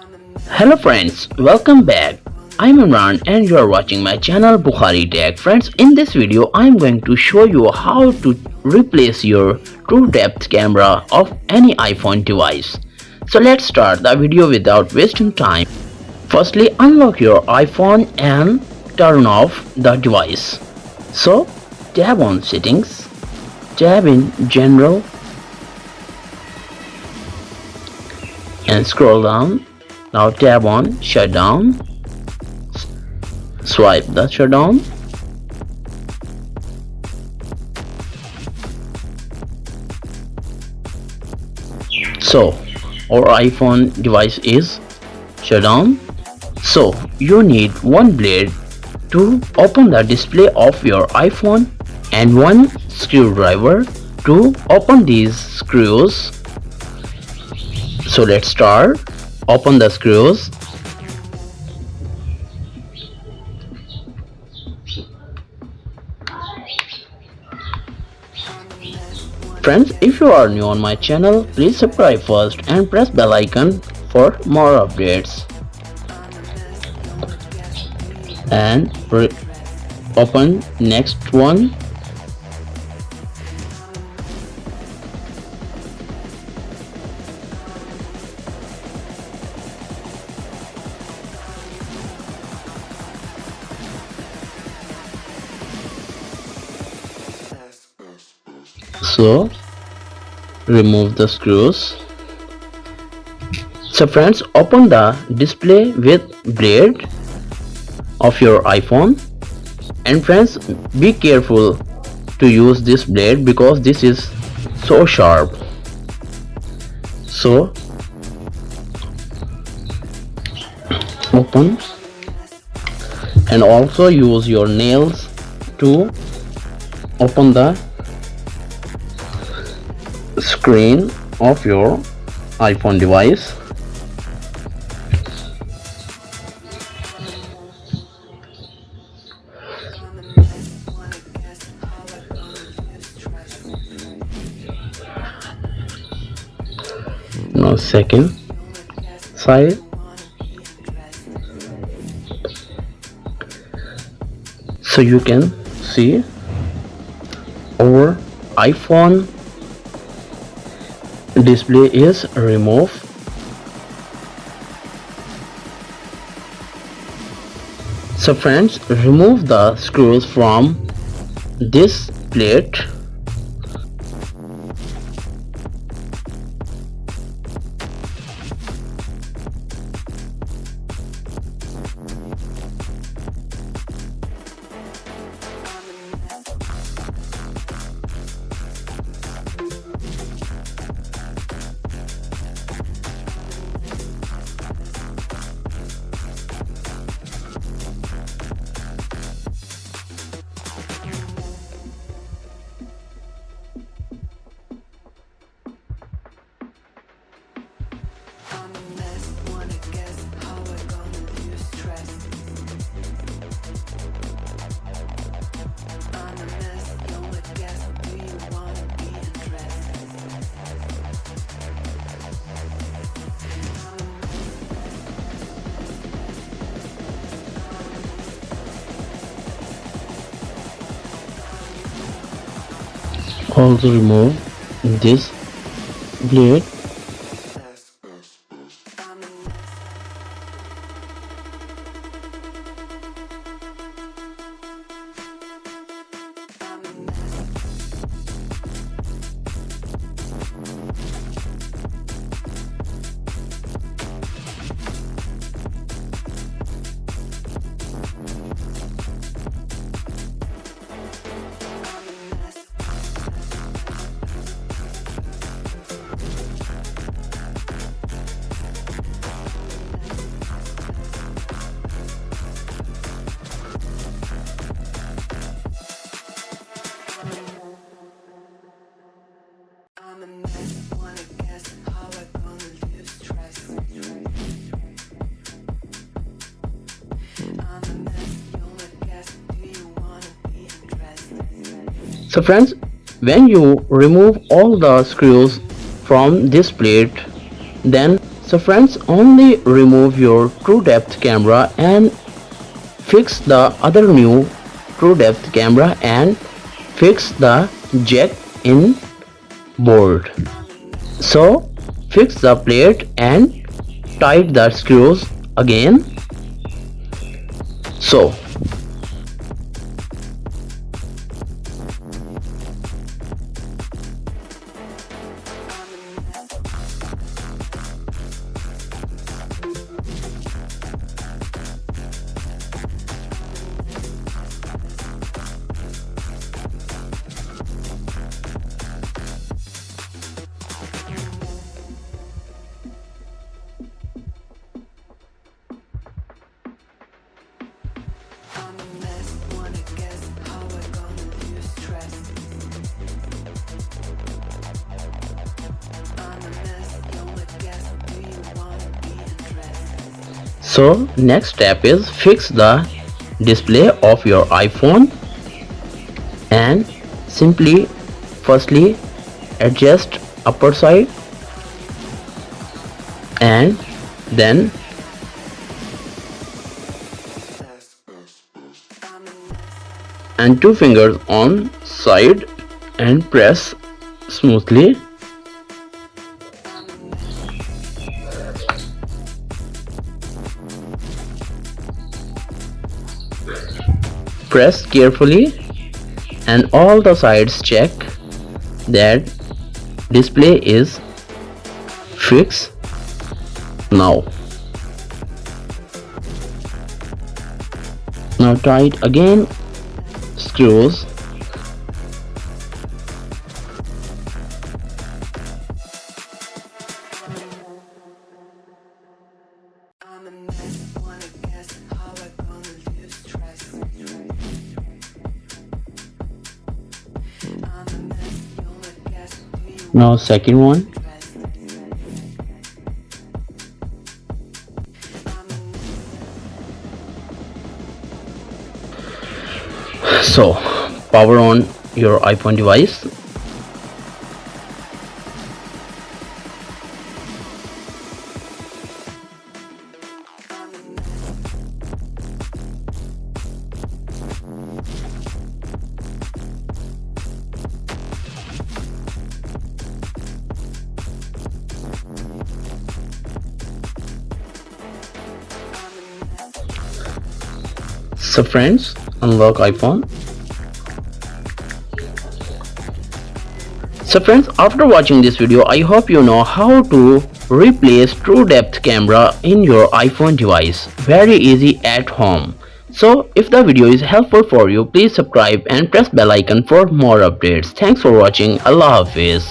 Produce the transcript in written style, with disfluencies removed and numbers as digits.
Hello friends, welcome back. I'm Imran and you are watching my channel Bukhari Tech. Friends, in this video I'm going to show you how to replace your Truedepth camera of any iPhone device. So let's start the video without wasting time. Firstly, unlock your iPhone and turn off the device. So tap on settings, tap in general and scroll down. Now tap on shutdown, swipe the shutdown. So our iPhone device is shut down. So you need one blade to open the display of your iPhone and one screwdriver to open these screws. So let's start. Open the screws. Friends, if you are new on my channel, please subscribe first and press bell icon for more updates. And open next one. So remove the screws. So friends, open the display with blade of your iPhone, and friends, be careful to use this blade because this is so sharp. So open and also use your nails to open the screen of your iPhone device. Now second side. So you can see our iPhone display is removed. So friends, remove the screws from this plate. Also remove this blade. So friends, when you remove all the screws from this plate, then So friends, only remove your Truedepth camera and fix the other new Truedepth camera and fix the jack in board. So fix the plate and tight the screws again. So next step is fix the display of your iPhone and simply firstly adjust upper side and then and two fingers on side and press smoothly. Press carefully and all the sides check that display is fixed. Now tight again screws. Now second one. So power on your iPhone device. So friends, unlock iPhone. So friends, after watching this video, I hope you know how to replace Truedepth camera in your iPhone device. Very easy at home. So if the video is helpful for you, please subscribe and press bell icon for more updates. Thanks for watching. Allah Hafiz.